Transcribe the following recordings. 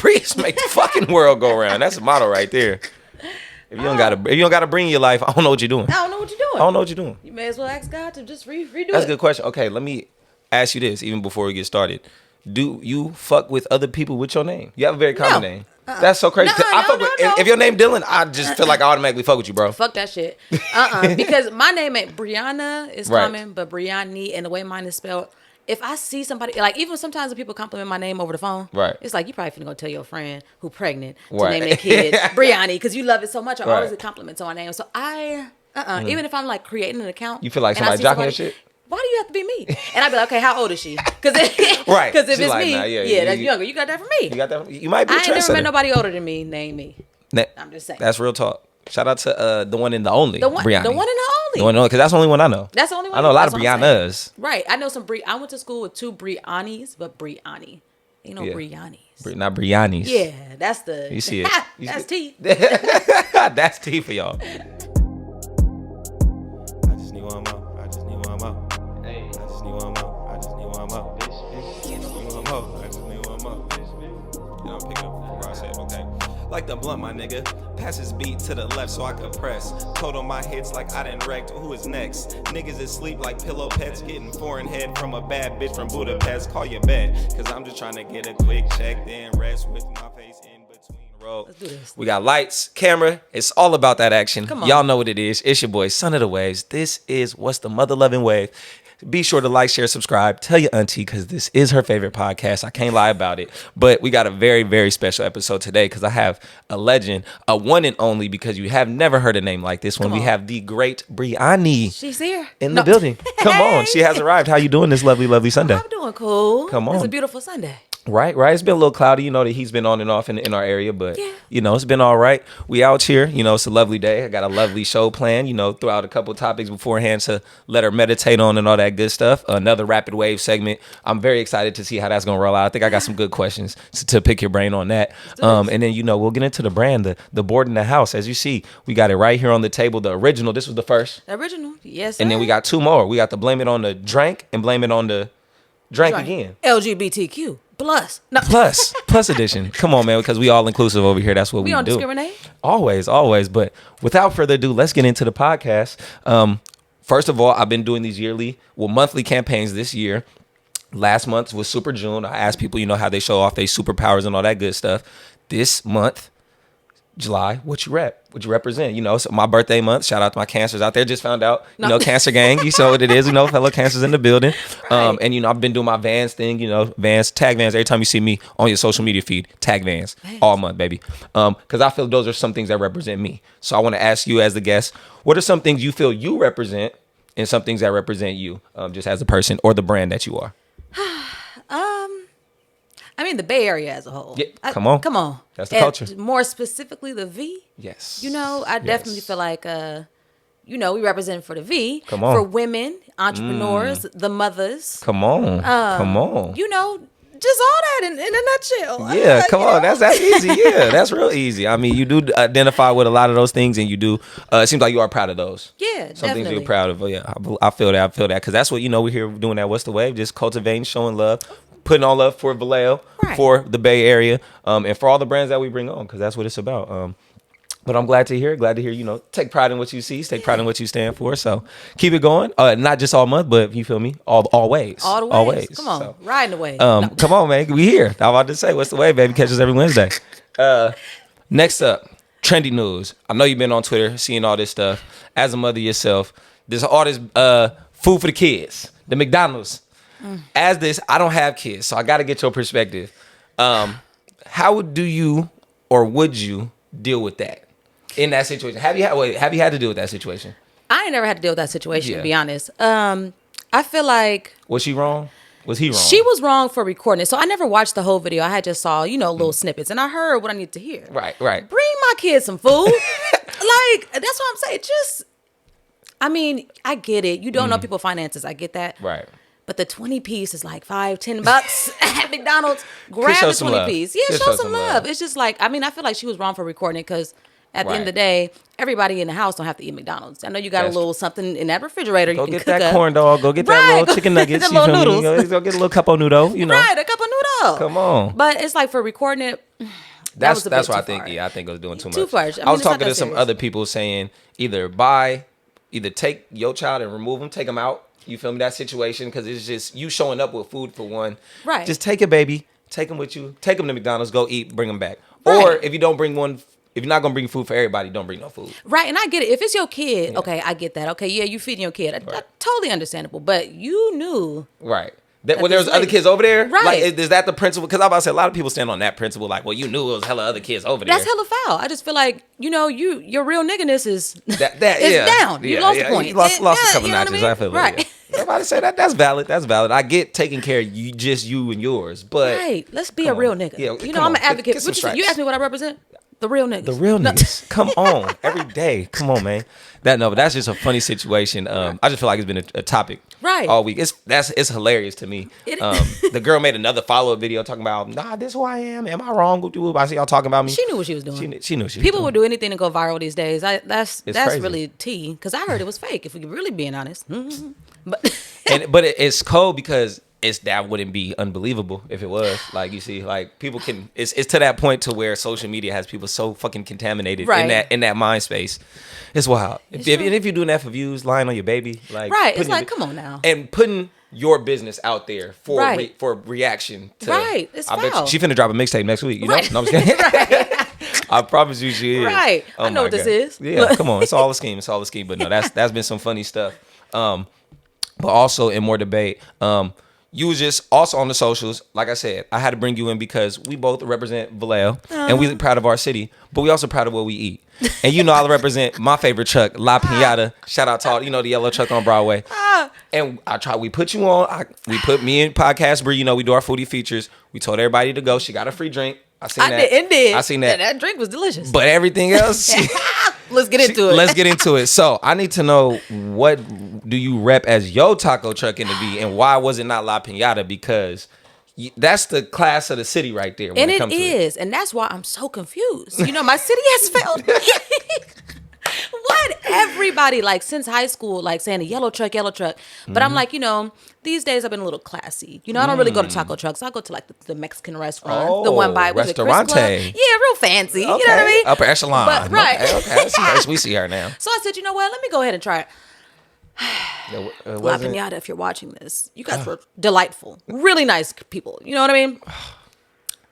Preach, make the fucking world go round. That's a motto right there. If you don't gotta bring your life, I don't know what you're doing. I don't know what you're doing. I don't know what you're doing. You may as well ask God to just redo it. That's a good question. Okay, let me ask you this, even before we get started. Do you fuck with other people with your name? You have a very common name. That's so crazy. If your name Dylan, I just feel like I automatically fuck with you, bro. Fuck that shit. Because my name ain't Brianna is common, but Breyanni, and the way mine is spelled. If I see somebody, like even sometimes when people compliment my name over the phone, it's like you probably finna go tell your friend who pregnant to name their kid Breyanni because you love it so much. I always get compliments on my name. So even if I'm like creating an account, you feel like somebody jocking your shit. Why do you have to be me? And I'd be like, okay, how old is she? Because if it's like, me, nah, that's younger. You got that from me. You got that. You might be. I ain't never met nobody older than me. Name me. I'm just saying. That's real talk. Shout out to the one and the only. Breyanni. The one and the only. The one and only, because that's the only one I know. That's the only one. I know a lot of Briannas. Right. I know some I went to school with 2 Breyannis, but Breyanni. Ain't no Breyannis. Not Breyannis. Yeah, that's the. You see it. That's T. That's T for y'all. I just need one more. I just need one more. Hey, I just need one more. I just need one more. I just need one more. You know, I'm picking up where I said, okay. Like the blunt, my nigga. Pass his beat to the left so I can press. Code on my hits like I done wrecked. Who is next? Niggas is sleep like pillow pets. Getting foreign head from a bad bitch from Budapest. Call your bet. Cause I'm just trying to get a quick check. Then rest with my face in between the road. Let's do this. We got lights, camera. It's all about that action. Come on. Y'all know what it is. It's your boy, Son of the Waves. This is What's the Mother Loving Wave. Be sure to like, share, subscribe. Tell your auntie because this is her favorite podcast. I can't lie about it. But we got a very, very special episode today because I have a legend, a one and only, because you have never heard a name like this one. We have the great Breyanni. She's here. In the building. Come on. She has arrived. How you doing this lovely, lovely Sunday? I'm doing cool. Come on. It's a beautiful Sunday. Right. It's been a little cloudy. You know that he's been on and off in our area, but you know, it's been all right. We out here, you know, it's a lovely day. I got a lovely show planned, you know, throw out a couple topics beforehand to let her meditate on and all that good stuff. Another rapid wave segment. I'm very excited to see how that's going to roll out. I think I got some good questions to pick your brain on that. And then, you know, we'll get into the brand, the BoardintheHouse. As you see, we got it right here on the table. The original, this was the first. The original, yes, sir. And then we got 2 more. We got to blame it on the drink and blame it on the drink again. LGBTQ. Plus edition. Come on, man, because we all inclusive over here. That's what we do. We don't discriminate. Always. But without further ado, let's get into the podcast. First of all, I've been doing these monthly campaigns this year. Last month was Super June. I asked people, you know, how they show off their superpowers and all that good stuff. This month, July, what you represent? You know, it's my birthday month. Shout out to my cancers out there. Just found out, you know, Cancer Gang. You saw what it is, you know, fellow cancers in the building. Right. And, you know, I've been doing my Vans thing, you know, tag Vans. Every time you see me on your social media feed, tag Vans all month, baby. Because I feel those are some things that represent me. So I want to ask you as the guest, what are some things you feel you represent and some things that represent you just as a person or the brand that you are? I mean, the Bay Area as a whole. Yeah, come on. That's the culture. More specifically, the V. Yes. You know, I definitely feel like, you know, we represent for the V. Come on. For women, entrepreneurs, the mothers. Come on. You know, just all that in a nutshell. Yeah, come on. That's easy. Yeah, that's real easy. I mean, you do identify with a lot of those things, and you do. It seems like you are proud of those. Yeah, some definitely. things you're proud of. Yeah, I feel that. Because that's what, you know, we're here doing that. What's the Wave? Just cultivating, showing love. Putting all love for Vallejo, for the Bay Area, and for all the brands that we bring on, because that's what it's about. But I'm glad to hear, you know, take pride in what you see, take pride in what you stand for. So keep it going. Not just all month, but you feel me? Always. Always. Come on. So, riding the wave. Come on, man. We here. I'm about to say, what's the wave, baby? Catch us every Wednesday. Next up, trendy news. I know you've been on Twitter, seeing all this stuff. As a mother yourself, there's all this food for the kids, the McDonald's. As this, I don't have kids, so I got to get your perspective. How do you or would you deal with that in that situation? Have you had to deal with that situation? I ain't never had to deal with that situation, to be honest. I feel like... Was she wrong? Was he wrong? She was wrong for recording it. So I never watched the whole video. I had just saw, you know, little snippets. And I heard what I need to hear. Right. Bring my kids some food. Like, that's what I'm saying. Just, I mean, I get it. You don't know people's finances. I get that. Right. But the 20-piece is like $5-10 at McDonald's. Grab the 20-piece. Yeah, show some love. It's just like, I mean, I feel like she was wrong for recording it because At the end of the day, everybody in the house don't have to eat McDonald's. I know you got a little something in that refrigerator. Go you can get cook that corn dog. Go get that little chicken nuggets. That little noodles. Go get a little cup of noodle. You know, right? A cup of noodle. Come on. But it's like for recording it. That's what I think. Yeah, I think it was doing too much. Too far. I was talking to some other people saying either take your child and remove them, take them out. You feel me? That situation, because it's just you showing up with food for one. Right. Just take a baby, take them with you, take them to McDonald's, go eat, bring them back. Right. Or if you don't bring one, if you're not gonna bring food for everybody, don't bring no food. Right, and I get it. If it's your kid, okay, I get that. Okay, yeah, you feeding your kid. Right. Totally understandable. But you knew. Right. When there was other kids over there, right? Like, is that the principle? Because I'm about to say a lot of people stand on that principle. Like, well, you knew it was hella other kids over there. That's hella foul. I just feel like your real nigginess is that down. You lost the point. You lost a couple notches. I feel right. Like, everybody say that's valid. That's valid. I get taking care of you and yours, but right. Let's be a real nigga. Yeah, I'm an advocate. You asked me what I represent. The real niggas. The real niggas. Come on. Every day. Come on, man. But that's just a funny situation. I just feel like it's been a topic all week. It's hilarious to me. The girl made another follow-up video talking about, this is who I am. Am I wrong? I see y'all talking about me. She knew what she was doing. She knew what she was People doing. would do anything to go viral these days. That's crazy. really tea. Because I heard it was fake, if we're really being honest. But it's cold because that wouldn't be unbelievable if it was. Like, you see, like, people can it's to that point to where social media has people so fucking contaminated in that mind space. It's wild. If you're doing that for views, lying on your baby, like, it's like, come on now. And putting your business out there for reaction to, it's I foul. bet she finna drop a mixtape next week, you know? No, I'm just kidding. I promise you she is. Right. Oh, I know what this is. Yeah, come on. It's all a scheme. But no, that's been some funny stuff. But also in more debate, you was just also on the socials. Like I said, I had to bring you in because we both represent Vallejo, and we're proud of our city, but we also proud of what we eat. And I represent my favorite truck, La Piñata. Shout out to all, the yellow truck on Broadway. And we put you on. We put me in Podcast Bree. We do our foodie features. We told everybody to go. She got a free drink. I seen that. I seen that. That drink was delicious. But everything else. Let's get into it. Let's get into it. So I need to know, what do you rep as your taco truck in the V, and why was it not La Piñata? Because that's the class of the city right there. And it is, and that's why I'm so confused. My city has failed me. What everybody, like, since high school, like, saying a yellow truck, but I'm like, these days I've been a little classy. I don't really go to taco trucks. I go to, like, the Mexican restaurant, the one by Restaurante. Yeah, real fancy. Okay. You know what I mean? Upper echelon. But, right. Okay. We see her now. So I said, you know what? Let me go ahead and try it. La Piñata, if you're watching this, you guys were delightful, really nice people. You know what I mean?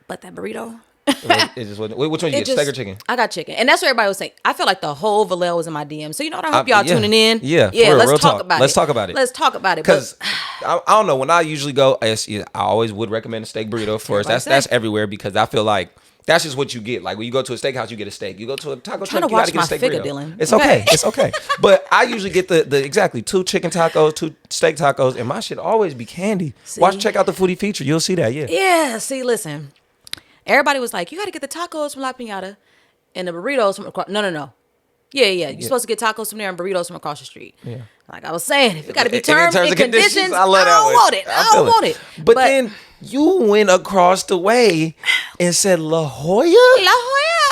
But that burrito. It just wasn't. Which one you get, steak or chicken? I got chicken, and that's what everybody was saying. I feel like the whole Vallejo was in my DM. So I hope y'all tuning in. Yeah. Let's talk about it. Let's talk about it. Let's talk about it. Because I don't know, when I usually go, I always would recommend a steak burrito first. That's everywhere, because I feel like that's just what you get. Like, when you go to a steakhouse, you get a steak. You go to a taco truck, you gotta get a steak burrito. Dylan. It's okay. It's okay. But I usually get the exactly 2 chicken tacos, 2 steak tacos, and my shit always be candy. Check out the foodie feature. You'll see that. Yeah. See, listen. Everybody was like, you got to get the tacos from La Piñata and the burritos from across. No. Yeah. You're supposed to get tacos from there and burritos from across the street. Yeah. Like I was saying, if you got to be terms and conditions, I don't want it. I don't want it. But then you went across the way and said La Jolla? La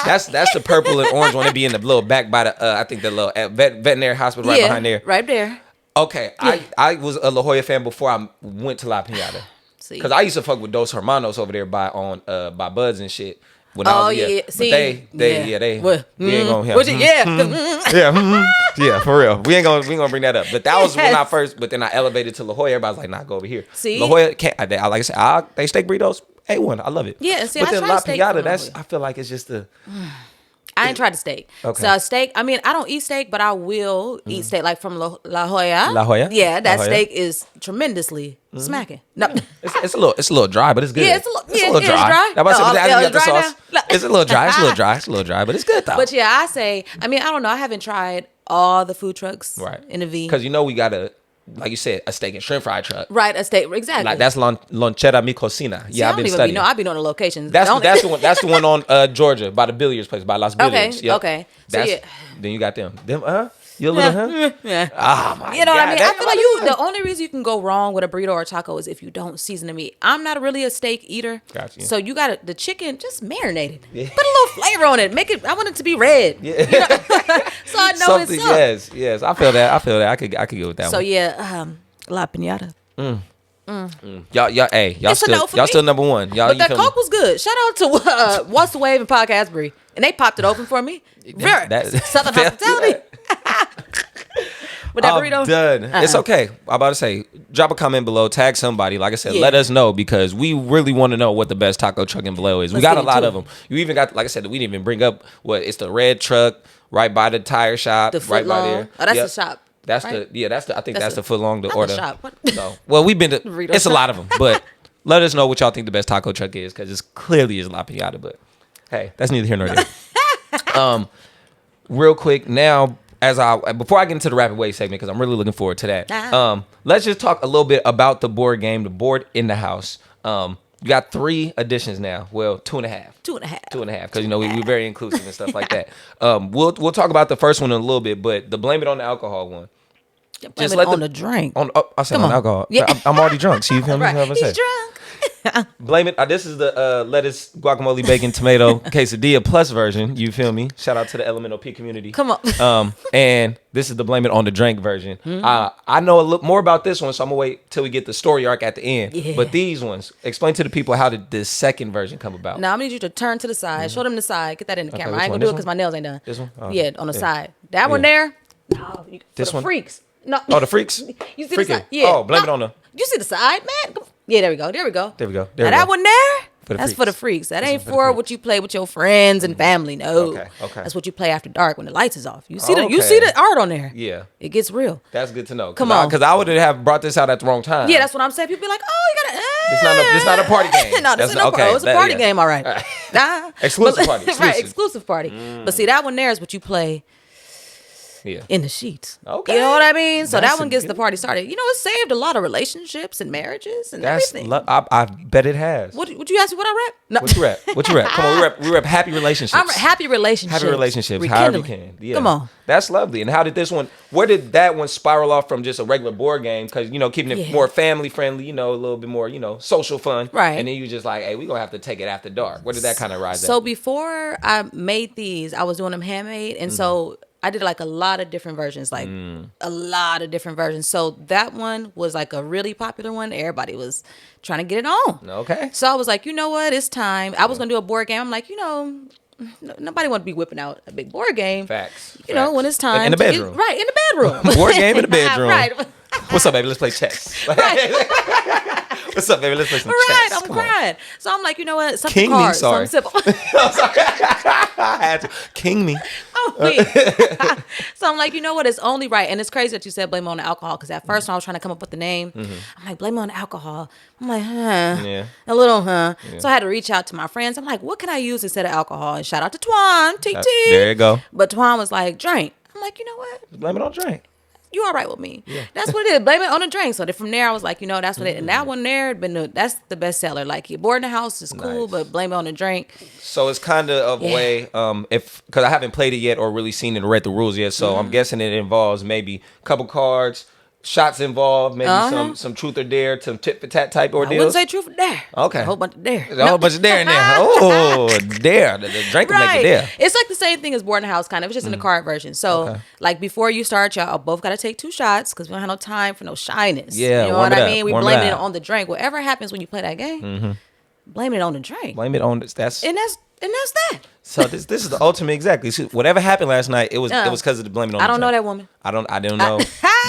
Jolla. That's the purple and orange one. It be in the little back by the, I think the little veterinary hospital right behind there. Right there. Okay. Yeah. I was a La Jolla fan before I went to La Piñata. Because I used to fuck with Dos Hermanos over there by Buds and shit. When I was, yeah. See, but they we ain't gonna yeah, for real. We ain't gonna bring that up. But that was when I first. But then I elevated to La Jolla. Everybody's like, nah, go over here. See, La Jolla can't. Like I said, they steak burritos. A1, I love it. Yeah, see, but then La Piñata, I feel like it's just the. I ain't tried the steak. Okay. So steak, I mean, I don't eat steak, but I will eat steak, like from La Jolla. La Jolla? Yeah, that steak is tremendously smacking. No. It's a little dry, but it's good. Yeah, it's a little dry. It's a little dry. It's a little dry, but it's good though. But yeah, I don't know. I haven't tried all the food trucks in the V. Because we got like you said, a steak and shrimp fry truck. Right, a steak, exactly. Like that's Lonchera Mi Cocina. Yeah, I've been studying. I be knowing the locations. That's the one. That's the one on Georgia by the billiards place, by Las Billiards. Okay. Then you got them. You a little, huh? Yeah. Oh my you know God. what I mean? I feel like the only reason you can go wrong with a burrito or a taco is if you don't season the meat. I'm not really a steak eater. Gotcha. So you got the chicken, just marinate it. Yeah. Put a little flavor on it. I want it to be red. Yeah. You know? So I know it's up. Yes. I feel that. I could go with that one. So yeah, La Piñata. Y'all still number one. Y'all, but that Coke was good. Shout out to What's the Wave and Podcast Brie, and they popped it open for me. Southern hospitality. With that burrito, done. It's okay. I'm about to say, drop a comment below, tag somebody. Like I said, let us know because we really want to know what the best taco truck in Vallejo is. We got a lot of them. You even got, like I said, we didn't even bring up it's the red truck right by the tire shop, right by there. Oh, that's the shop. That's right? I think that's the foot long to order. Shop. So, well, we've been to, it's a lot of them, but let us know what y'all think the best taco truck is because it's clearly is La Piñata, but hey, that's neither here nor there. Real quick now, before I get into the rapid wave segment, because I'm really looking forward to that. Let's just talk a little bit about the board game, the Board in the House. You got 3 editions now. Well, 2.5. 2.5, because we're very inclusive and stuff like that. We'll talk about the first one in a little bit, but the blame it on the alcohol one. Just let on the drink. I said on alcohol. Yeah. I'm already drunk. So you feel me? Right. He's drunk. Blame it. This is the lettuce, guacamole, bacon, tomato quesadilla plus version. You feel me? Shout out to the Elemental P community. Come on. And this is the blame it on the drink version. I know a little more about this one, so I'm gonna wait till we get the story arc at the end. Yeah. But these ones, explain to the people how did this second version come about. Now I'm gonna need you to turn to the side, show them the side, get that in the camera. I ain't gonna do it because my nails ain't done. This one? Yeah, on the side. That one there. No, this one. Freaks. No. Oh, the freaks. You see the side? Yeah. Oh, blame it on the. You see the side, man? Yeah, there we go. Now that one there, that's for the freaks. That ain't for what you play with your friends and family. No. Okay. That's what you play after dark when the lights is off. You see the art on there. Yeah. It gets real. That's good to know. Come on. Because I would have brought this out at the wrong time. Yeah, that's what I'm saying. People be like, oh, you gotta. It's not a party game. No, this is it's a party game. All right. Exclusive party. Right, exclusive party. But see, that one there is what you play. Yeah. In the sheets. Okay. You know what I mean? So that one gets the party started. It saved a lot of relationships and marriages and everything. I bet it has. Would you ask me what I rap? No. What you rap? Come on, we rap happy relationships. Happy relationships. Happy relationships. However you can. Yeah. Come on. That's lovely. And how did this one, where did that one spiral off from just a regular board game? Because, keeping it more family friendly, a little bit more, social fun. Right. And then you just like, hey, we're going to have to take it after dark. Where did that kind of rise So before I made these, I was doing them handmade. And so I did like a lot of different versions, a lot of different versions. So that one was like a really popular one. Everybody was trying to get it on. Okay. So I was like, you know what? It's time. I was going to do a board game. I'm like, nobody want to be whipping out a big board game. Facts. When it's time. In the bedroom. In the bedroom. Board game in the bedroom. Right. What's up, baby? Let's play chess. What's up, baby? Let's play some chess. I'm crying. So I'm like, you know what? Something cards. Something simple. I had to. King me. So I'm like, you know what? It's only right. And it's crazy that you said blame it on the alcohol. Because at first when I was trying to come up with the name, I'm like, blame it on the alcohol. I'm like, a little, Yeah. So I had to reach out to my friends. I'm like, what can I use instead of alcohol? And shout out to Twan, TT. There you go. But Twan was like, drink. I'm like, you know what? Blame it on drink. You all right with me? Yeah. That's what it is. Blame it on the drink. So from there, I was like, that's what it. And that one there, that's the best seller. Like your board in the house is cool, but blame it on the drink. So it's kind of a way, because I haven't played it yet or really seen it or read the rules yet. So I'm guessing it involves maybe a couple cards, shots involved, maybe some truth or dare, some tit for tat type ordeals. I wouldn't say truth or dare. Okay. A whole bunch of dare. A whole bunch of dare in there. Oh, dare. The drink will make it dare. It's like the same thing as board in the house, kind of. It's just in the card version. So, like before you start, y'all both got to take 2 shots because we don't have no time for no shyness. Yeah, you know what I mean? We blame it on the drink. Whatever happens when you play that game, blame it on the drink. Blame it on And that's that. So this is the ultimate exactly. See, whatever happened last night, it was because of the blame it on. I don't know that woman. I don't know.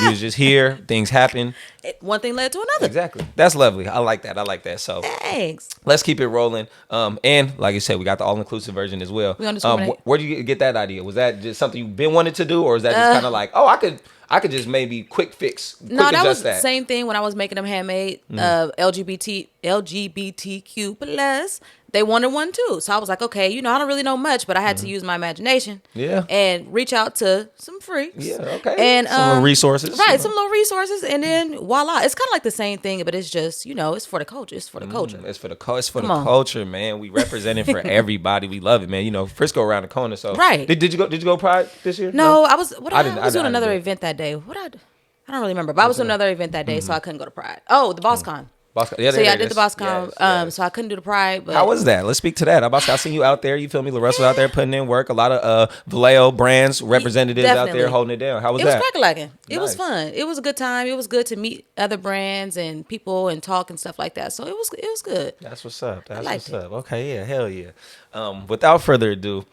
We was just here. Things happen. One thing led to another. Exactly. That's lovely. I like that. So thanks. Let's keep it rolling. And like you said, we got the all inclusive version as well. We don't discriminate. Where did you get that idea? Was that just something you've been wanting to do, or is that just kind of like, I could just maybe quick that was the same thing when I was making them handmade. LGBTQ plus. they wanted one too. So I was like, okay, I don't really know much, but I had to use my imagination. Yeah. And reach out to some freaks. Yeah, okay. And some little resources. Right, some little resources. And then voila. It's kind of like the same thing, but it's just, it's for the culture. It's for the culture. It's for the culture, man. We representing for everybody. We love it, man. Frisco around the corner. So right. Did you go Pride this year? No, I was doing another event that day. I don't really remember, but I was doing another event that day, so I couldn't go to Pride. Oh, the BossCon. Yeah, so I did the BossCon, yes. so I couldn't do the Pride. But how was that? Let's speak to that. I seen you out there. You feel me? LaRussell out there putting in work. A lot of Vallejo brands representatives out there holding it down. How was that? It was crack-a-lacking. It was fun. It was a good time. It was good to meet other brands and people and talk and stuff like that. So it was good. That's what's up. That's what's up. Okay, yeah, hell yeah. Without further ado,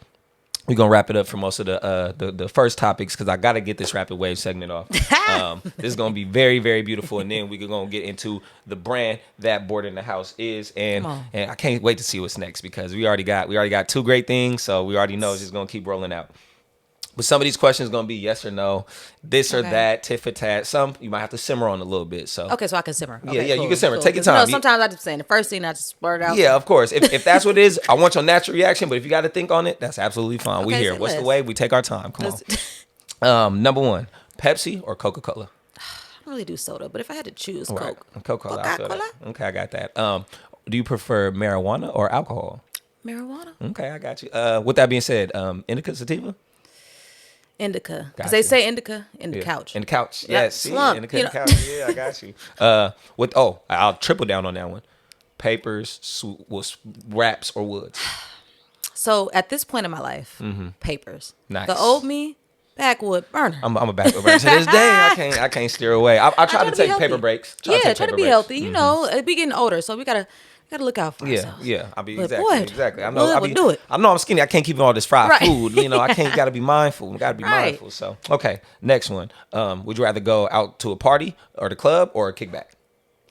we're going to wrap it up for most of the first topics because I got to get this rapid wave segment off. This is going to be very, very beautiful. And then we're going to get into the brand that Boarding the House is. And I can't wait to see what's next because we already got two great things. So we already know it's just going to keep rolling out. But some of these questions are going to be yes or no, this or that, tit for tat. Some you might have to simmer on a little bit. So okay, so I can simmer. Okay, yeah, cool, you can simmer. Cool. Take your time. Sometimes I just saying the first thing I just blurt out. Yeah, of course. If that's what it is, I want your natural reaction. But if you got to think on it, that's absolutely fine. Okay, we here. What's the way? We take our time. Come on. Number one, Pepsi or Coca-Cola? I don't really do soda, but if I had to choose, right. Coca-Cola. Okay, I got that. Do you prefer marijuana or alcohol? Marijuana. Okay, I got you. With that being said, indica, sativa? Indica. Because they say indica in the couch. In the couch. Yeah, Yes. Slump, indica in the couch. Yeah, I got you. I'll triple down on that one. Papers, wraps, or woods? So at this point in my life, papers. Nice. The old me, backwood burner. I'm a backwood burner. To this day, I can't steer away. I try to take paper breaks. Try to be healthy. You know, we getting older, so we gotta look out for ourselves. Yeah. I'll be exactly. I know. Do it. I know I'm skinny. I can't keep all this fried food. I can't. Got to be mindful. Got to be mindful. So okay, next one. Would you rather go out to a party or the club or a kickback?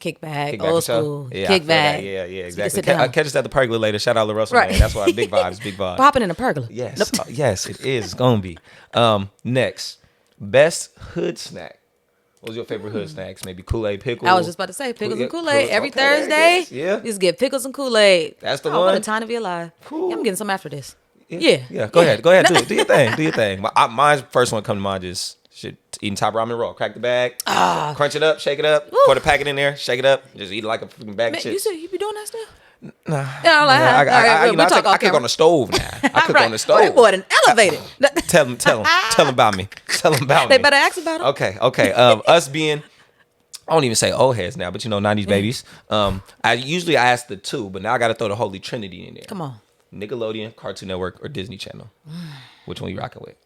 Kickback, old school. Yeah, kickback. Yeah, exactly. Catch us at the pergola later. Shout out LaRussell, man. That's why big vibes. Popping in a pergola. Yes, yes, it is. It's gonna be. Next, best hood snack. What was your favorite hood snacks? Maybe Kool-Aid, pickles. I was just about to say pickles and Kool-Aid. Every Thursday, you just get pickles and Kool-Aid. That's the one. What a time to be alive. Cool. Yeah, I'm getting some after this. Yeah. Go ahead. Do your thing. My first one come to mind just eating top ramen roll. Crack the bag, crunch it up, shake it up, pour the packet in there, shake it up, just eat it like a freaking bag of chips. You said you be doing that stuff? Nah. I cook on the stove now. I cook on the stove. That boy done elevated. Tell them about me. They better ask about him. Okay. Us being, I don't even say old heads now, but 90s babies. I usually ask the two, but now I got to throw the Holy Trinity in there. Come on. Nickelodeon, Cartoon Network, or Disney Channel? Which one you rocking with?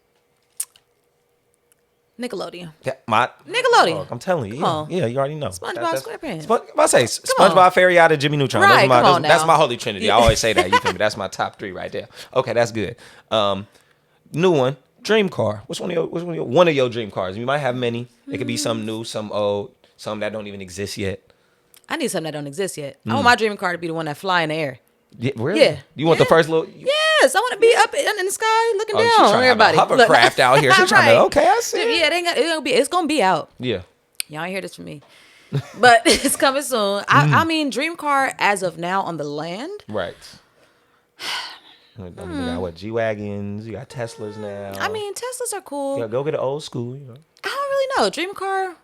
Nickelodeon. Yeah, Nickelodeon. I'm telling you. Yeah, you already know. SpongeBob SquarePants. I say SpongeBob, Fairy Otter, Jimmy Neutron. Right, That's my Holy Trinity. I always say that. You feel me? That's my top three right there. Okay, that's good. New one, dream car. What's one of your dream cars? You might have many. It could be some new, some old, some that don't even exist yet. I need something that don't exist yet. I want my dream car to be the one that fly in the air. Yeah, really? Yeah. You want the first little? Yes, I want to be up in the sky looking down on everybody. Hovercraft out here. She's trying to. Okay, I see. Yeah, it's gonna be out. Yeah. Y'all ain't hear this from me, but it's coming soon. I mean, dream car as of now on the land. Right. You got what? G-Wagons. You got Teslas now. I mean, Teslas are cool. Yeah, go get an old school. I don't really know. Dream car.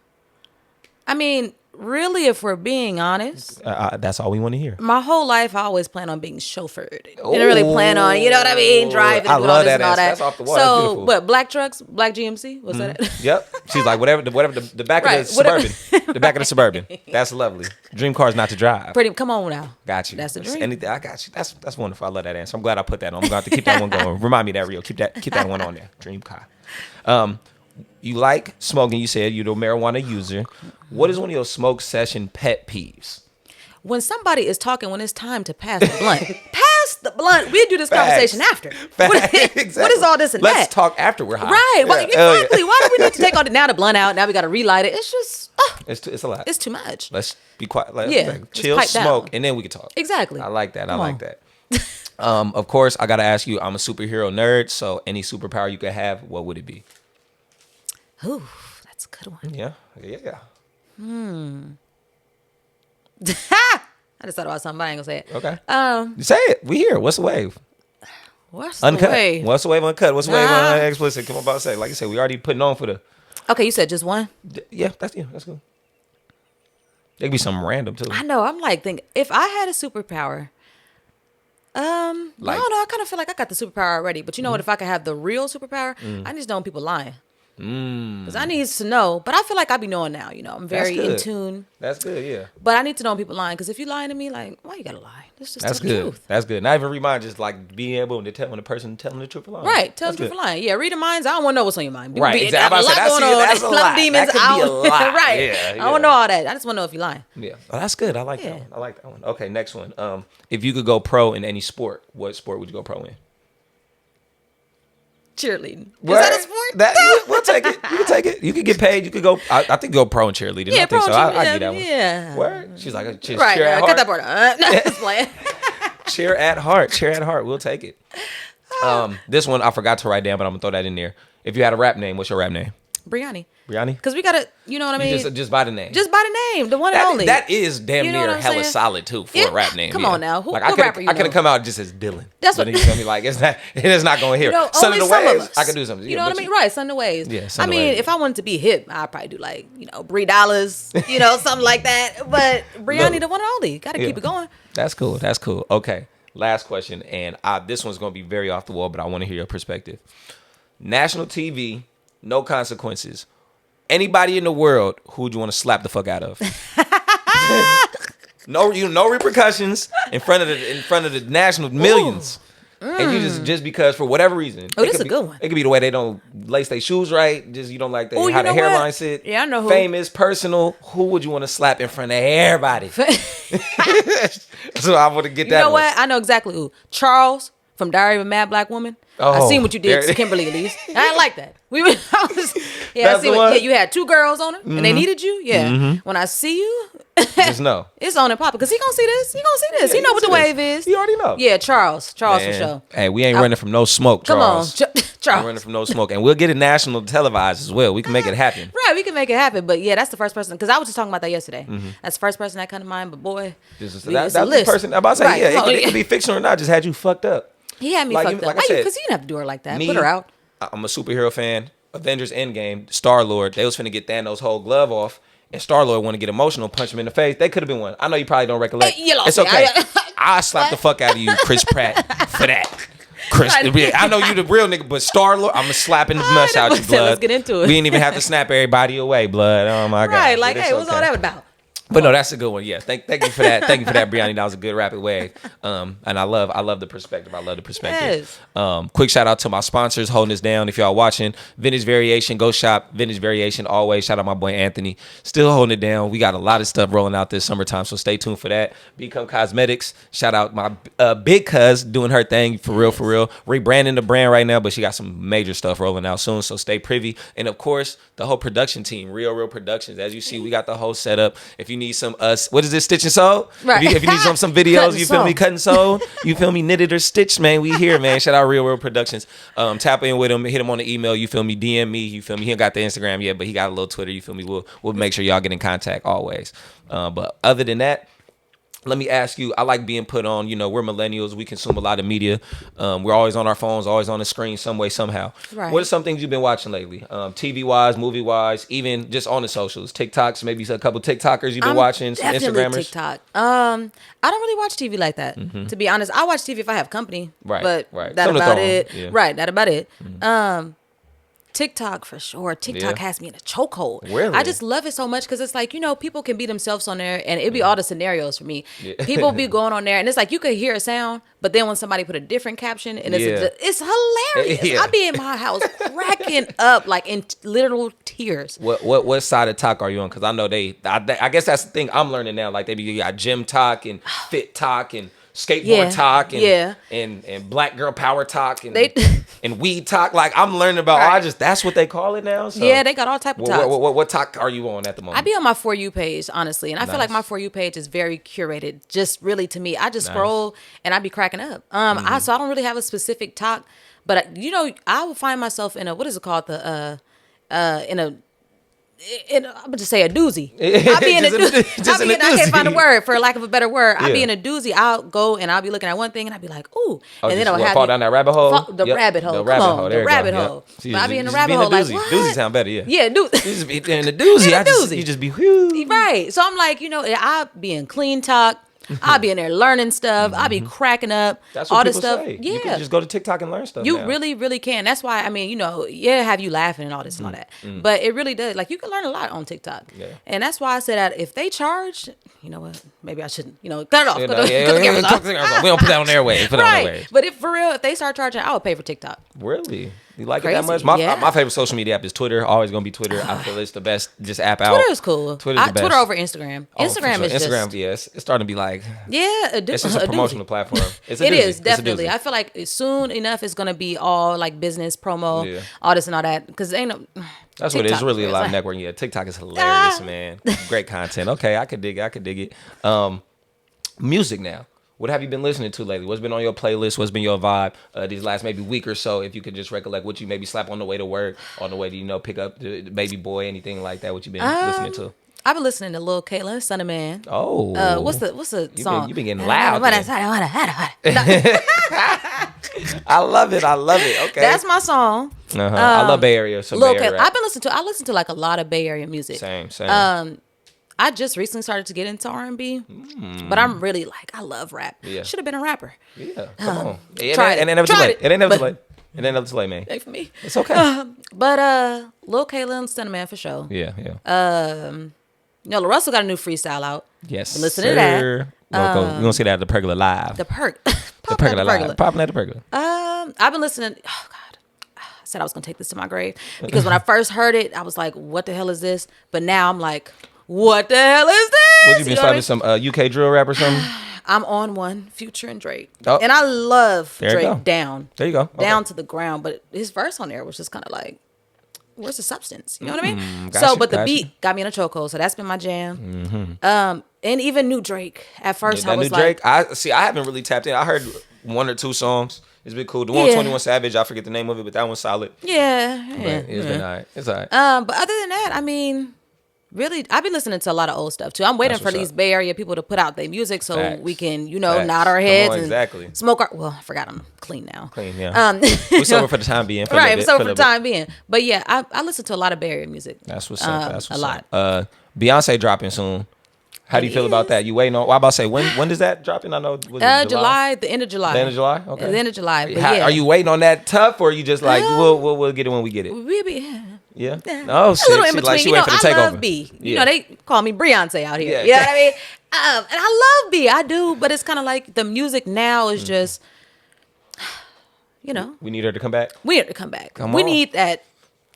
I mean, really, if we're being honest, that's all we want to hear. My whole life, I always plan on being chauffeured. Didn't really plan on, you know what I mean, driving. I love that. That's off the wall. So, but black trucks, black GMC, what's that? Yep. She's like whatever the back of the Suburban, the back of the Suburban. That's lovely. Dream car's not to drive. Come on now. Got you. That's the dream. Anything. I got you. That's wonderful. I love that answer. I'm glad I put that on. I'm going to have to keep that one going. Remind me that, Rio. Keep that one on there. Dream car. You like smoking. You said you're a marijuana user. What is one of your smoke session pet peeves? When somebody is talking, when it's time to pass the blunt. Pass the blunt. We do this conversation after. Exactly. What is all this and Let's talk after we're high. Right. Yeah. Well, exactly. Why do we need to take all now the blunt out? Now we got to relight it. It's just. It's a lot. It's too much. Let's be quiet. Chill, smoke, down. and then we can talk. Exactly. I like that. Of course, I got to ask you, I'm a superhero nerd, so any superpower you could have, what would it be? Ooh, that's a good one. Yeah. I I just thought about something, but I ain't gonna say it. Okay. Say it. We here. What's the wave? What's uncut. The wave? What's the wave uncut? What's the wave explicit? Come on, about to say. Like you said, we already putting on for the. Okay, you said just one. Yeah, that's cool. There could be something random too. I know. I'm like thinking if I had a superpower. I don't know. I kind of feel like I got the superpower already. But you know what? If I could have the real superpower, I just don't want people lying. Because I need to know. But I feel like I be knowing now. You know, I'm very in tune. That's good, yeah. But I need to know when people lying. Because if you lying to me, like, why you gotta lie? That's just the truth. That's good. Not even read mine, just like being able to tell when the person telling the truth or lying. Right, tell the truth or lying. Yeah, read the minds. I don't want to know what's on your mind. Right, exactly. That's a lot. Demons. That could be a lot. Right. Yeah, I don't want to know all that. I just want to know if you're lying. Yeah. Oh, that's good. I like that one. Okay, next one. If you could go pro in any sport, what sport would you go pro in? Cheerleading. What? Is that a sport? We'll take it. You can take it. You can get paid. You could go. I think go pro in cheerleading. Yeah, I think so. I get that one. Yeah. Word? She's like, cheer right. at heart. Cut that part out. No, just playing. Cheer at heart. Cheer at heart. We'll take it. This one I forgot to write down, but I'm gonna throw that in there. If you had a rap name, what's your rap name? Brianni. Brianni? Because we gotta, you know what I mean? Just by the name. Just by the name, the one and only. That is damn near hella saying? solid too for a rap name. Come on now, who like, rapper you know? I could have come out just as Dylan. That's what you feel me. Like it's not going here. You know, Son of the Waves. us. I could do something. You know what I mean? Right, Son of the Waves. Yeah. I mean, if I wanted to be hip, I'd probably do like Bree Dollars, something like that. But Brianni, the one and only, gotta keep it going. That's cool. Okay, last question, and this one's gonna be very off the wall, but I want to hear your perspective. National TV, no consequences. Anybody in the world, who would you want to slap the fuck out of? No repercussions in front of the national millions. And you just because for whatever reason. Oh, this is a good one. It could be the way they don't lace their shoes right. Just you don't like how the hairline sit. Yeah, I know who. Famous, personal. Who would you want to slap in front of everybody? So I want to get that. You know what? I know exactly who. Charles from Diary of a Mad Black Woman. I seen what you did to Kimberly Elise. I didn't like that. I see what you had 2 girls on her and they needed you. Yeah. When I see you, just know it's on and popping because he gonna see this. He know what the wave is. He already know. Yeah, Charles for sure. Hey, we ain't running from no smoke, Charles. Come on, Charles. We're running from no smoke, and we'll get it national televised as well. We can make it happen. Right, we can make it happen. But yeah, that's the first person because I was just talking about that yesterday. That's the first person that come to mind. But boy, that's the person. I'm about to say, it could be fictional or not. Just had you fucked up. He had me fucked up. Because you didn't have to do her like that. Put her out. I'm a superhero fan. Avengers Endgame, Star-Lord, they was finna get Thanos' whole glove off, and Star-Lord want to get emotional, punch him in the face. They could have been one. I know you probably don't recollect. It's okay. I slap the fuck out of you, Chris Pratt, for that. Chris, I know you the real nigga, but Star-Lord, I'm gonna slapping the mess out you, blood. Let's get into it. We didn't even have to snap everybody away, blood. Oh my God. Right, like, hey, what's all that about? But no, that's a good one. Yeah, thank you for that. Thank you for that, Brianni. That was a good rapid wave. And I love the perspective. Yes. Quick shout out to my sponsors holding us down. If y'all watching, Vintage Variation, go shop Vintage Variation always. Shout out my boy Anthony, still holding it down. We got a lot of stuff rolling out this summertime, so stay tuned for that. Become Cosmetics. Shout out my big cuz doing her thing for real. Rebranding the brand right now, but she got some major stuff rolling out soon. So stay privy. And of course, the whole production team, Real Productions. As you see, we got the whole setup. If you need some what is this, stitch and sew? Right. If you need some videos, you feel me, cut and sew, you feel me, knitted or stitched, man, we here, man. Shout out Real Productions. Tap in with him, hit him on the email, you feel me, DM me, you feel me. He ain't got the Instagram yet, but he got a little Twitter, you feel me. We'll make sure y'all get in contact always. But other than that, let me ask you, I like being put on, we're millennials. We consume a lot of media. We're always on our phones, always on the screen some way, somehow. Right. What are some things you've been watching lately? TV-wise, movie-wise, even just on the socials? TikToks, maybe a couple TikTokers you've been watching, some Instagrammers? TikTok. I don't really watch TV like that, to be honest. I watch TV if I have company. Right, but right. That about it. Yeah. Right, that about it. TikTok for sure. TikTok has me in a chokehold. Really? I just love it so much because it's like, people can be themselves on there and it'd be all the scenarios for me. Yeah. People be going on there and it's like you could hear a sound, but then when somebody put a different caption and it's hilarious. Yeah. I be in my house cracking up like in literal tears. What side of talk are you on? Because I know I guess that's the thing I'm learning now. Like you got gym talk and fit talk and skateboard talk and black girl power talk and weed talk. Like I'm learning about that's what they call it now. So yeah, they got all type of talks. What talk are you on at the moment? I be on my For You page, honestly, and I feel like my For You page is very curated. Just really to me, I just scroll and I be cracking up. So I don't really have a specific talk, but I will find myself in a what is it called in a I'm gonna just say a doozy. I'll be in a doozy. I can't find a word for lack of a better word. I'll be in a doozy. I'll go and I'll be looking at one thing and I'll be like, ooh, and then I'll fall down that rabbit hole. The rabbit hole. Come on, the rabbit hole. But I'll be in the rabbit hole. Like, what? Doozy sound better. Yeah. Yeah, doozy. You just be in the doozy. You just be whew. Right. So I'm like, I'll be in clean talk. I'll be in there learning stuff. I'll be cracking up. That's what all people this stuff. say. Yeah. You can just go to TikTok and learn stuff. You now. really, really can. That's why, have you laughing and all this and all that. But it really does. Like, you can learn a lot on TikTok. Yeah. And that's why I said that if they charge, you know what? Maybe I shouldn't, cut it off. Cut the cameras off. We don't put that on airwaves. Right. But if for real, if they start charging, I would pay for TikTok. Really? You like it that much? My favorite social media app is Twitter. Always gonna be Twitter. I feel it's the best just app out. Twitter is cool. Twitter's the best. Twitter over Instagram. Instagram is just... Instagram, yes. It's starting to be like... Yeah, it's just a promotional platform. It is, definitely. I feel like soon enough it's gonna be all like business, promo, all this and all that. Because ain't no... That's TikTok, what it is. Really a lot of networking. Yeah, TikTok is hilarious, man. Great content. Okay, I could dig it. Music now. What have you been listening to lately? What's been on your playlist? What's been your vibe these last maybe week or so? If you could just recollect what you maybe slap on the way to work, on the way to pick up the baby boy, anything like that. What you been listening to? I've been listening to Lil Kayla, Son of Man. Oh, what's the song? You been getting loud. I love it. Okay, that's my song. I love Bay Area. So Lil Kayla. I listen to like a lot of Bay Area music. Same. I just recently started to get into R&B, but I'm really I love rap. Yeah. Should have been a rapper. Yeah, come on. It ain't never too late. It ain't never too late, man. Hey, for me. It's okay. But Lil Kayla and Son of Man for sure. Yeah. Russell got a new freestyle out. Yes, listen to that. We're gonna see that at the Pergola Live. The Pergola Live. Popping at the Pergola. I've been listening. Oh God, I said I was gonna take this to my grave because when I first heard it, I was like, "What the hell is this?" But now I'm like, what the hell is this? What, you been slapping some UK drill rap or something? I'm on one, Future and Drake. Oh. And I love Drake down. There you go. Down to the ground. But his verse on there was just kind of like, where's the substance? You know what I mean? But the beat got me in a chokehold. So that's been my jam. And even new Drake. At first, I was like... I haven't really tapped in. I heard one or two songs. It's been cool. The one with 21 Savage, I forget the name of it, but that one's solid. Yeah. It's been all right. It's all right. But other than that, really, I've been listening to a lot of old stuff too. I'm waiting for these Bay Area people to put out their music so we can, nod our heads and smoke our. Well, I forgot I'm clean now. Clean, yeah. We're sober for the time being. Right, we're sober for the time being. But yeah, I listen to a lot of Bay Area music. That's what's up. That's what's a lot. Beyonce dropping soon. How do you feel about that? You waiting on? Well, I'm about to say when does that drop in? I know. July, the end of July. The end of July. Okay. The end of July. Are you waiting on that tough, or are you just like we'll get it when we get it? We'll be. Yeah. Oh shit. A little in between. She waiting for the takeover. I love B. They call me Beyonce out here. Yeah. You know what I mean? And I love B. I do, but it's kind of like the music now is just, We need her to come back. We need her to come back. We need that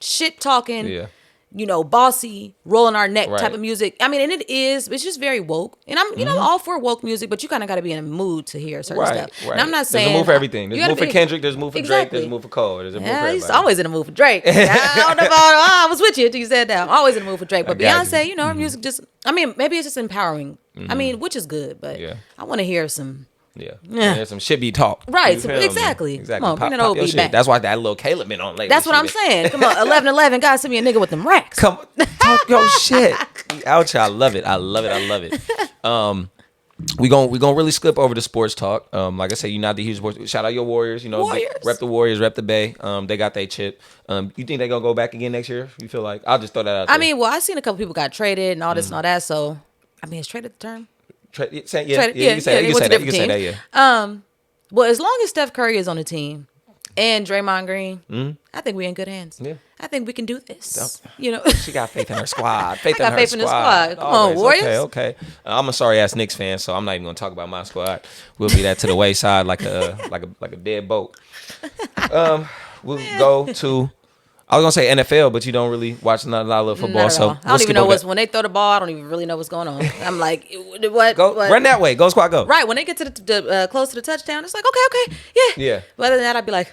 shit talking. Yeah. Bossy, rolling our neck type of music. And it's just very woke. And I'm, all for woke music, but you kind of got to be in a mood to hear certain stuff. Right. And I'm not saying... There's a mood for everything. There's a mood for Kendrick, there's a mood for Drake, there's a mood for Cole, there's a mood for everybody. He's always in a mood for Drake. I don't know about... I was with you until you said that. I'm always in a mood for Drake. But Beyonce, her music just... maybe it's just empowering. Which is good, but I want to hear some... Yeah. There's some shit be talk. Right. Exactly. Come on, bring that old beat back. That's why that little Caleb been on lately. That's what I'm saying. Come on, 11:11. God, send me a nigga with them racks. Come on, talk your shit. Ouch, I love it. We gonna really skip over the sports talk. Like I said, you're not the huge sports. Shout out your Warriors. Warriors. Rep the Warriors, rep the Bay. They got their chip. You think they gonna go back again next year? You feel like? I'll just throw that out there. I seen a couple people got traded and all this and all that. So, is traded the term? You can say that. Well, as long as Steph Curry is on the team and Draymond Green, I think we're in good hands. Yeah. I think we can do this. She got faith in her squad. Faith in the squad. Come on, Warriors. Okay. I'm a sorry ass Knicks fan, so I'm not even gonna talk about my squad. We'll be that to the wayside like a dead boat. We'll go to. I was gonna say NFL, but you don't really watch a lot of football, so I don't even know when they throw the ball. I don't even really know what's going on. I'm like, what? Run that way. Go squad. Go. Right when they get to the close to the touchdown, it's like okay, yeah. But other than that, I'd be like,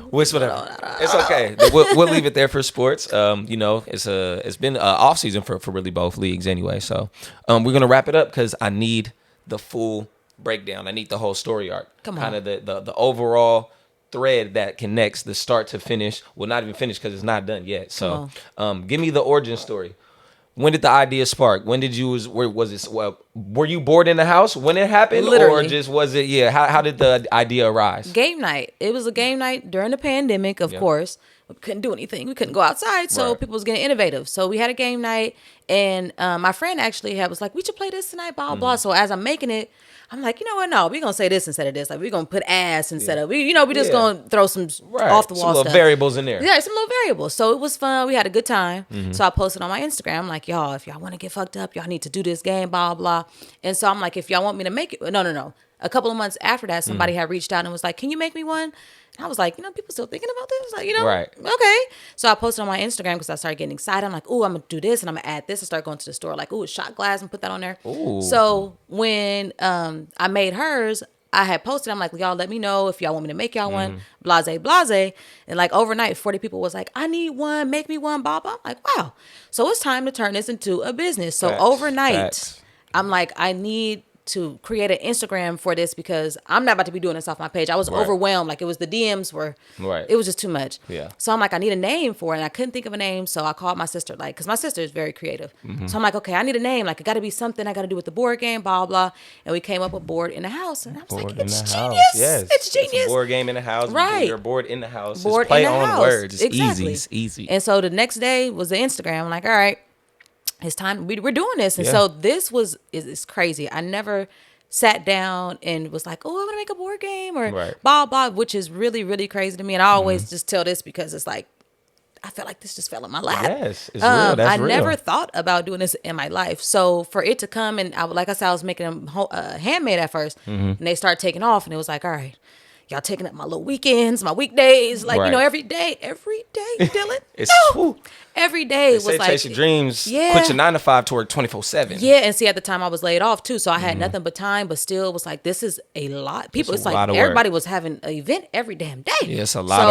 whatever. It's okay. We'll leave it there for sports. It's been off season for really both leagues anyway. So we're gonna wrap it up because I need the full breakdown. I need the whole story arc. Come on. Kind of the overall thread that connects the start to finish. Well, not even finished because it's not done yet. So give me the origin story. When did the idea spark? When did you were you bored in the house when it happened? Literally. Or just was it, how did the idea arise? Game night. It was a game night during the pandemic, of course. We couldn't do anything. We couldn't go outside, so people was getting innovative. So we had a game night, and my friend actually was like, we should play this tonight, blah, blah. So as I'm making it, I'm like, you know what? No, we're going to say this instead of this. Like, we're going to put ass instead of, we just going to throw some off the wall some little stuff. variables in there. Yeah, some little variables. So it was fun. We had a good time. So I posted on my Instagram. I'm like, y'all, if y'all want to get fucked up, y'all need to do this game, blah, blah. And so I'm like, if y'all want me to make it, no. A couple of months after that, somebody had reached out and was like, can you make me one? And I was like, people still thinking about this? Like, okay. So I posted on my Instagram because I started getting excited. I'm like, ooh, I'm going to do this and I'm going to add this. I started going to the store like, ooh, shot glass and put that on there. Ooh. So when I made hers, I had posted, I'm like, y'all let me know if y'all want me to make y'all one, blase. And like overnight, 40 people was like, I need one, make me one, blah, blah. I'm like, wow. So it's time to turn this into a business. So overnight, I'm like, I need to create an Instagram for this because I'm not about to be doing this off my page. I was overwhelmed. Like it was the DMs were, it was just too much. Yeah. So I'm like, I need a name for it. And I couldn't think of a name. So I called my sister, like, cause my sister is very creative. So I'm like, okay, I need a name. Like it gotta be something I gotta do with the board game, blah, blah. And we came up with Board in the House. And I was like, it's genius. Yes. It's genius. It's a board game in the house. Right. You're bored in the house. Board it's play in the on house. words. It's exactly. easy. It's easy. And so the next day was the Instagram. I'm like, all right, it's time. We're doing this. And so this is crazy. I never sat down and was like, oh, I'm gonna make a board game or blah blah, which is really, really crazy to me. And I always just tell this because it's like I felt like this just fell in my lap. Yes, it's real. That's real. I never thought about doing this in my life. So for it to come and like I said, I was making them handmade at first, and they started taking off, and it was like, all right, y'all taking up my little weekends, my weekdays, like every day, Dylan. It's every day was like chase your dreams. Quit your 9 to 5 to work 24/7. Yeah, and see, at the time I was laid off too, so I had nothing but time. But still, was like, this is a lot. People, it's like everybody was having an event every damn day. Yeah, it's a lot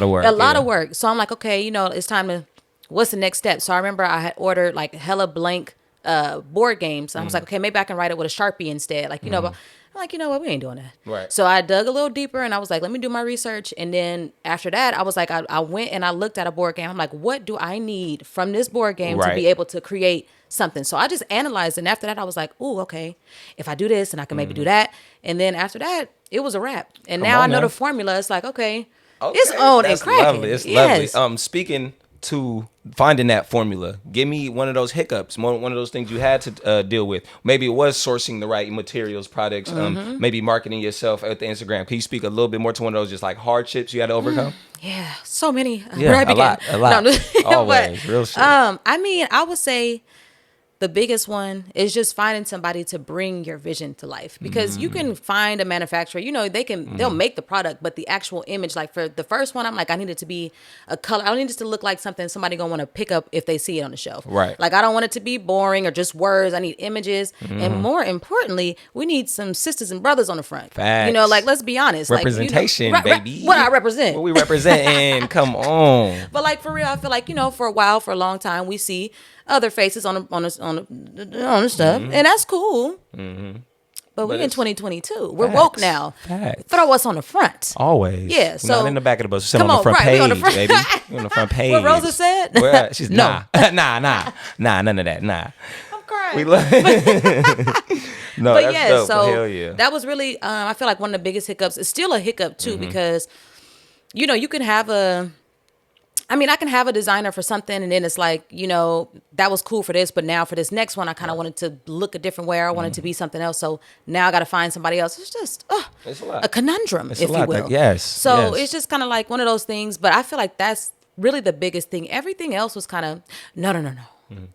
of work. A lot of work. So I'm like, okay, it's time to. What's the next step? So I remember I had ordered like hella blank board games. And I was like, okay, maybe I can write it with a Sharpie instead. Like, but I'm like, you know what? We ain't doing that. Right. So I dug a little deeper and I was like, let me do my research. And then after that, I was like, I went and I looked at a board game. I'm like, what do I need from this board game to be able to create something? So I just analyzed. And after that, I was like, ooh, okay, if I do this and I can maybe do that. And then after that, it was a wrap. And now I know the formula. It's like, okay, it's on and cracking. Lovely. It's lovely. Speaking to finding that formula, give me one of those hiccups, one of those things you had to deal with. Maybe it was sourcing the right materials, products, maybe marketing yourself at the Instagram. Can you speak a little bit more to one of those just like hardships you had to overcome? Yeah, so many. Yeah, a lot. No, always, but, real shit. I mean, I would say the biggest one is just finding somebody to bring your vision to life, because you can find a manufacturer, they'll make the product, but the actual image, like for the first one, I'm like, I need it to be a color. I don't need it to look like something somebody gonna want to pick up if they see it on the shelf. Right. Like I don't want it to be boring or just words. I need images. And more importantly, we need some sisters and brothers on the front. Facts. Like let's be honest. Representation, baby. What I represent. What we represent, and come on. But like for real, I feel like, for a long time, we see other faces on the stuff, and that's cool. But we're in 2022. We're woke now. Facts. Throw us on the front. Always. Yeah. So not in the back of the bus. We're on the front page, baby. We're on the front page. What Rosa said? She's no. Nah, none of that. Nah. I'm crying. We love. No, but that's dope. So hell yeah. That was really. I feel like one of the biggest hiccups. It's still a hiccup too, because you can have I can have a designer for something, and then it's like, that was cool for this, but now for this next one, I kind of wanted to look a different way. I wanted to be something else. So now I got to find somebody else. It's just it's a conundrum, if you will. Like, yes. So it's just kind of like one of those things, but I feel like that's really the biggest thing. Everything else was kind of, no.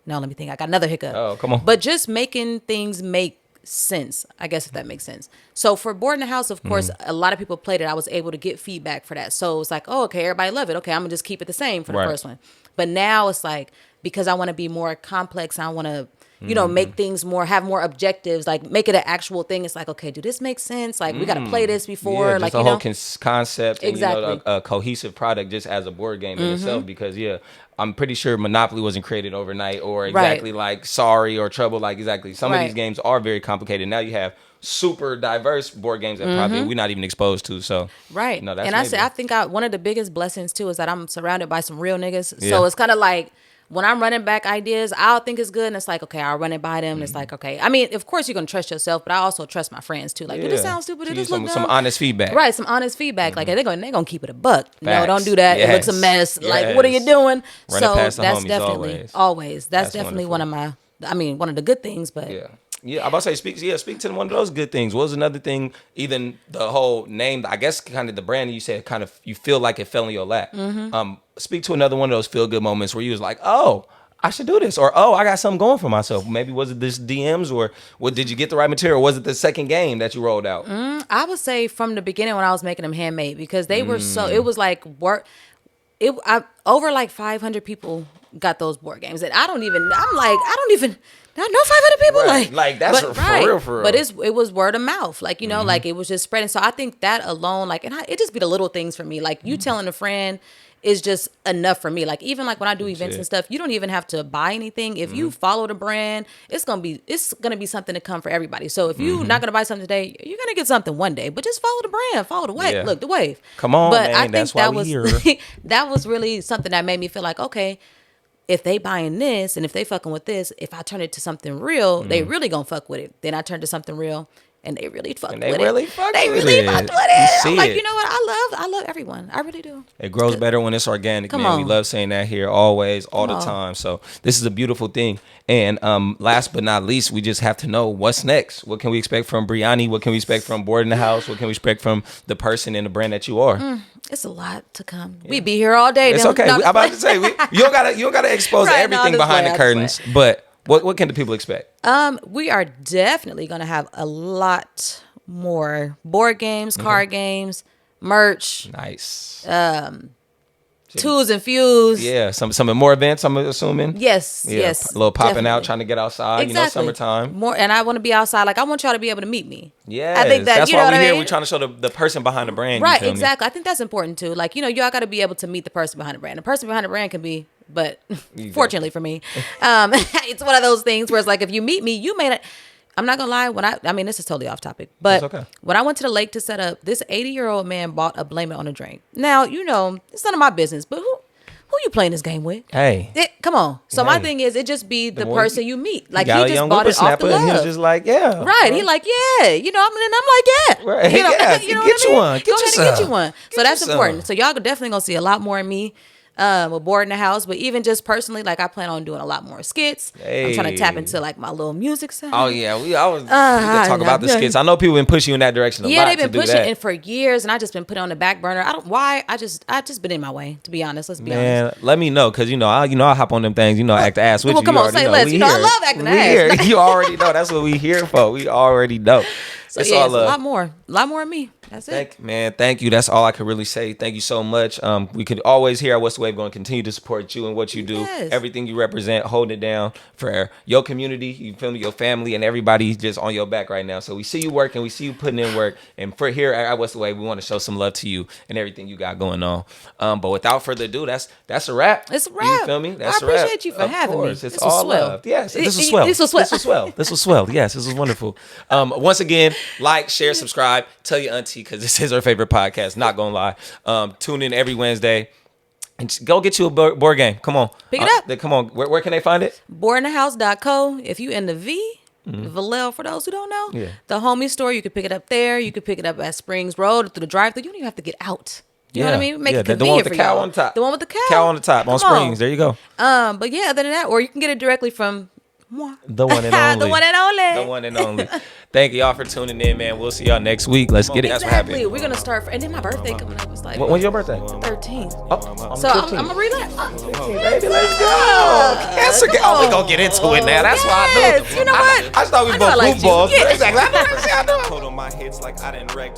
No, let me think. I got another hiccup. Oh, come on. But just making things make sense, I guess, if that makes sense. So for Board in the House, of course, a lot of people played it. I was able to get feedback for that. So it's like, oh, okay, everybody love it. Okay, I'm gonna just keep it the same for the first one. But now it's like, because I want to be more complex. I want to, you know, make things have more objectives, like make it an actual thing. It's like, okay, do this make sense? Like we got to play this before. Just like a whole concept exactly. and, a cohesive product just as a board game in itself. Because I'm pretty sure Monopoly wasn't created overnight or exactly like Sorry or Trouble. Like exactly. Some of these games are very complicated. Now you have super diverse board games that probably we're not even exposed to. So no, that's I think one of the biggest blessings too is that I'm surrounded by some real niggas. So it's kind of like when I'm running back ideas, I'll think it's good, and it's like, okay, I'll run it by them. And it's like, okay. I mean, of course you're gonna trust yourself, but I also trust my friends too. Like, did this sound stupid? Did this look dumb? Some honest feedback, right? Some honest feedback. Like they're gonna keep it a buck. Facts. No, don't do that. It looks a mess. Like, what are you doing? Run it past the that's homies definitely always. That's definitely wonderful. one of the good things. But yeah, I'm about to say speak to one of those good things. What was another thing? Even the whole name, I guess, kind of the brand you said, kind of you feel like it fell in your lap. Speak to another one of those feel good moments where you was like, oh, I should do this, or oh, I got something going for myself. Maybe was it this DMs, or what? Did you get the right material? Was it the second game that you rolled out? I would say from the beginning when I was making them handmade, because they were so. It was like work. Over like 500 people got those board games, and I don't even know 500 people. Right. Like that's for real. But it was word of mouth, like, you know, like it was just spreading. So I think that alone, like, it just be the little things for me, like you telling a friend is just enough for me. Like even like when I do events and stuff, you don't even have to buy anything. If you follow the brand, it's gonna be something to come for everybody. So if you're not gonna buy something today, you're gonna get something one day. But just follow the brand, follow the wave. Yeah. Look, the wave. Come on, but man. I think that's why we here. That was really something that made me feel like, okay, if they buying this and if they fucking with this, if I turn it to something real, they really gonna fuck with it. Then I turn to something real, and they really fucked with it. They really fucked with it. I'm like, you know what? I love everyone. I really do. It grows better when it's organic, man. We love saying that here always, all the time. So this is a beautiful thing. And last but not least, we just have to know what's next. What can we expect from Breyanni? What can we expect from BoardintheHouse? What can we expect from the person and the brand that you are? It's a lot to come. We be here all day. It's okay. I'm about to say you don't gotta expose everything behind the curtains, but. What can the people expect? We are definitely going to have a lot more board games, card games, merch. Nice. Twos and Fuse. Yeah, some more events, I'm assuming. Yes, yes. A little popping out, trying to get outside, summertime. More, and I want to be outside. Like, I want y'all to be able to meet me. Yeah, I think that's why we're here. We're trying to show the person behind the brand. Right, exactly. I think that's important too. Like, y'all got to be able to meet the person behind the brand. The person behind the brand can be, but fortunately for me, it's one of those things where it's like, if you meet me, you may not. I'm not gonna lie. I mean, this is totally off topic, but when I went to the lake to set up, this 80-year-old man bought a Blame It on a Drink. Now, it's none of my business, but who you playing this game with? Hey, come on. So my thing is, it just be the person you meet. Like, he just bought it off the love. And he was just like, yeah, right. He like, yeah, I'm like, yeah, right. You know get you one. Go ahead and get you one. So that's important. So y'all definitely gonna see a lot more of me. With BoardintheHouse, but even just personally, like, I plan on doing a lot more skits. I'm trying to tap into like my little music side. Oh yeah, we can talk about the skits. I know people been pushing you in that direction a lot. Yeah, they've been pushing it for years, and I just been putting on the back burner. I just been in my way, to be honest. Let's be honest. Let me know, because I hop on them things. Act the ass with you. Come on, say less. I love acting the ass. You already know. That's what we here for. We already know. So it's a lot more of me. That's it. Thank you. That's all I could really say. Thank you so much. We could always hear What's the Wave going to continue to support you and what you do, everything you represent, holding it down for your community, you feel me, your family, and everybody just on your back right now. So we see you working, we see you putting in work, and for here at What's the Wave, we want to show some love to you and everything you got going on. But without further ado, that's a wrap. It's a wrap. You feel me? That's a wrap. I appreciate you for having me. It's all love. Yes, this was swell. This was swell. Yes, this was wonderful. Once again, like, share, subscribe, tell your auntie, because this is her favorite podcast, not gonna lie. Tune in every Wednesday and go get you a board game. Come on, pick it up. Come on, where can they find it? BoardintheHouse.co. If you in the Vallejo, for those who don't know, the homie store, you can pick it up there. You can pick it up at Springs Road through the drive-thru. You don't even have to get out. You know what I mean? Make it convenient. The one with the cow on top. The one with the cow. Cow on the top on Springs. There you go. But yeah, other than that, or you can get it directly from the one and only. The one and only. The one and only. Thank y'all for tuning in, man. We'll see y'all next week. Let's get it. That's what happened. We're gonna start, and then my birthday coming up. It's like, when's your birthday? 13th. Oh, so I'm gonna relapse. 15, baby, let's go. Cancer. Oh, we gonna get into it now. That's why I knew. You know what? I thought we both goofballs. Yeah. Exactly. I know what I'm saying. Coat on my hits like I didn't wreck.